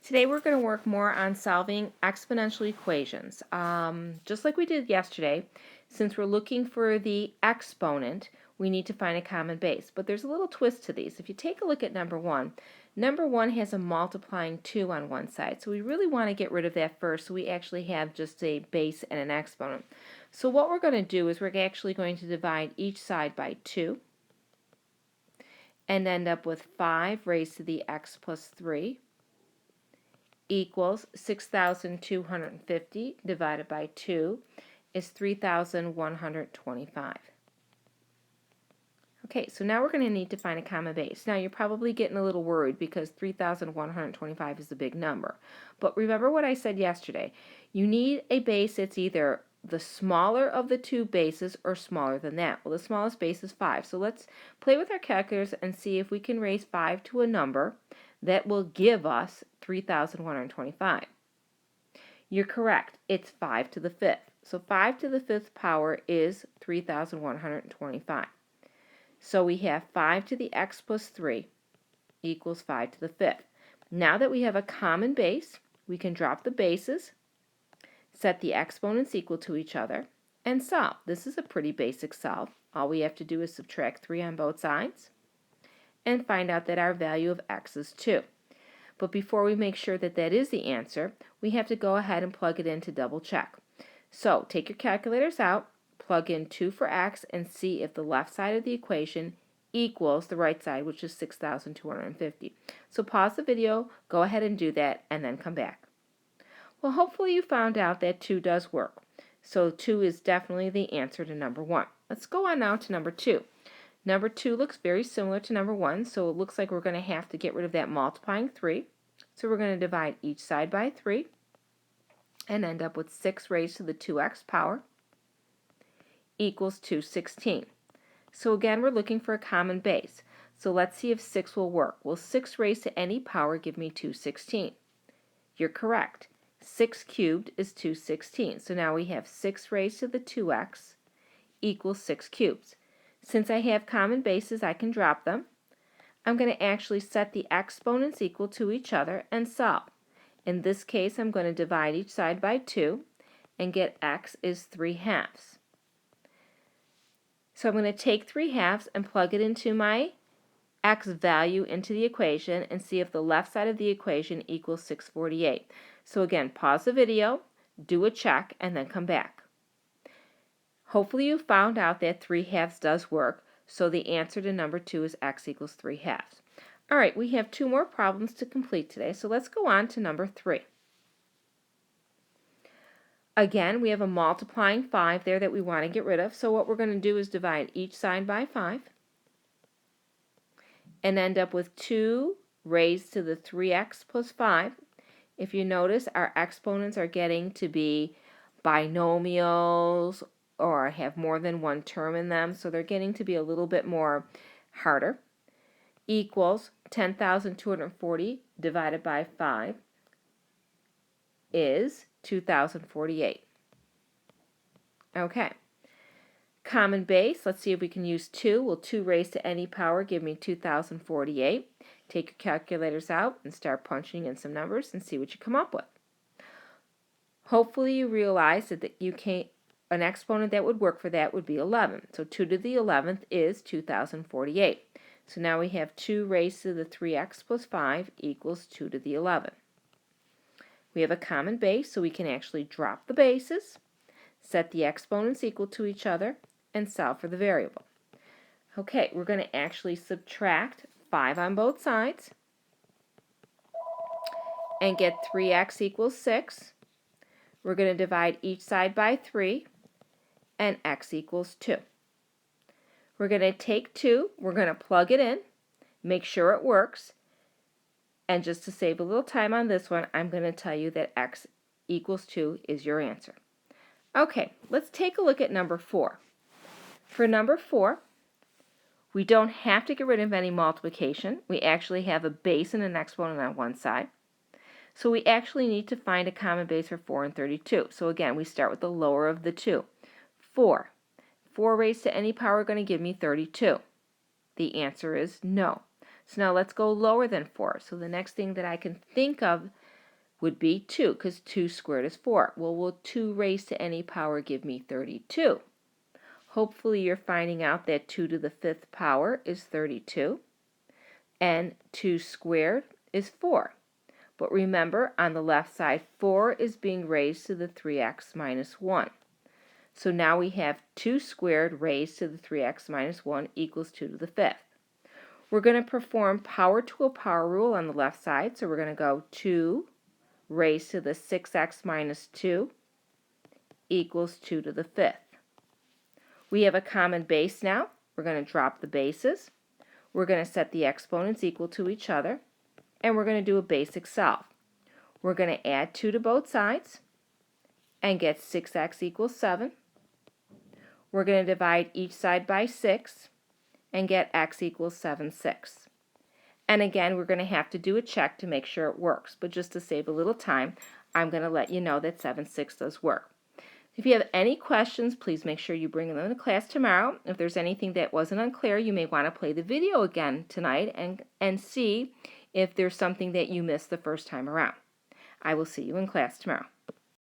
Today we're going to work more on solving exponential equations. Just like we did yesterday, since we're looking for the exponent, we need to find a common base. But there's a little twist to these. If you take a look at number 1 has a multiplying 2 on one side. So we really want to get rid of that first, so we actually have just a base and an exponent. So what we're going to do is we're actually going to divide each side by 2 and end up with 5 raised to the x plus 3 equals 6,250 divided by 2 is 3,125. Okay, so now we're going to need to find a common base. Now you're probably getting a little worried because 3,125 is a big number. But remember what I said yesterday. You need a base that's either the smaller of the two bases or smaller than that. Well, the smallest base is 5. So let's play with our calculators and see if we can raise 5 to a number that will give us 3,125. You're correct. It's 5 to the 5th. So 5 to the 5th power is 3,125. So we have 5 to the x plus 3 equals 5 to the 5th. Now that we have a common base, we can drop the bases, set the exponents equal to each other, and solve. This is a pretty basic solve. All we have to do is subtract 3 on both sides and find out that our value of x is 2. But before we make sure that that is the answer, we have to go ahead and plug it in to double check. So take your calculators out, plug in 2 for x, and see if the left side of the equation equals the right side, which is 6,250. So pause the video, go ahead and do that, and then come back. Well, hopefully you found out that 2 does work. So 2 is definitely the answer to number 1. Let's go on now to number 2. Number 2 looks very similar to number 1, so it looks like we're going to have to get rid of that multiplying 3. So we're going to divide each side by 3 and end up with 6 raised to the 2x power equals 216. So again, we're looking for a common base. So let's see if 6 will work. Will 6 raised to any power give me 216? You're correct. 6 cubed is 216. So now we have 6 raised to the 2x equals 6 cubes. Since I have common bases, I can drop them. I'm going to actually set the exponents equal to each other and solve. In this case, I'm going to divide each side by 2 and get x is 3/2. So I'm going to take 3/2 and plug it into my x value into the equation and see if the left side of the equation equals 648. So again, pause the video, do a check, and then come back. Hopefully you found out that 3/2 does work, so the answer to number 2 is x equals 3/2. All right, we have 2 more problems to complete today, so let's go on to number 3. Again, we have a multiplying 5 there that we want to get rid of, so what we're going to do is divide each side by 5 and end up with 2 raised to the 3x plus 5. If you notice, our exponents are getting to be binomials or have more than one term in them, so they're getting to be a little bit more harder, equals 10,240 divided by 5 is 2,048. Okay. Common base, let's see if we can use 2. Will 2 raised to any power give me 2,048? Take your calculators out and start punching in some numbers and see what you come up with. Hopefully you realize that you can't, an exponent that would work for that would be 11. So 2 to the 11th is 2,048. So now we have 2 raised to the 3x plus 5 equals 2 to the 11th. We have a common base, so we can actually drop the bases, set the exponents equal to each other, and solve for the variable. Okay, we're going to actually subtract 5 on both sides and get 3x equals 6. We're going to divide each side by 3 and x equals 2. We're going to take 2, we're going to plug it in, make sure it works, and just to save a little time on this one, I'm going to tell you that x equals 2 is your answer. Okay, let's take a look at number 4. For number 4, we don't have to get rid of any multiplication. We actually have a base and an exponent on one side. So we actually need to find a common base for 4 and 32. So again, we start with the lower of the two. 4. 4 raised to any power going to give me 32. The answer is no. So now let's go lower than 4. So the next thing that I can think of would be 2, because 2 squared is 4. Well, will 2 raised to any power give me 32? Hopefully you're finding out that 2 to the 5th power is 32, and 2 squared is 4. But remember, on the left side, 4 is being raised to the 3x minus 1. So now we have 2 squared raised to the 3x minus 1 equals 2 to the 5th. We're going to perform power to a power rule on the left side, so we're going to go 2 raised to the 6x minus 2 equals 2 to the 5th. We have a common base now. We're going to drop the bases. We're going to set the exponents equal to each other, and we're going to do a basic solve. We're going to add 2 to both sides and get 6x equals 7. We're going to divide each side by 6 and get x equals 7/6. And again, we're going to have to do a check to make sure it works, but just to save a little time, I'm going to let you know that 7/6 does work. If you have any questions, please make sure you bring them to class tomorrow. If there's anything that wasn't unclear, you may want to play the video again tonight and see if there's something that you missed the first time around. I will see you in class tomorrow.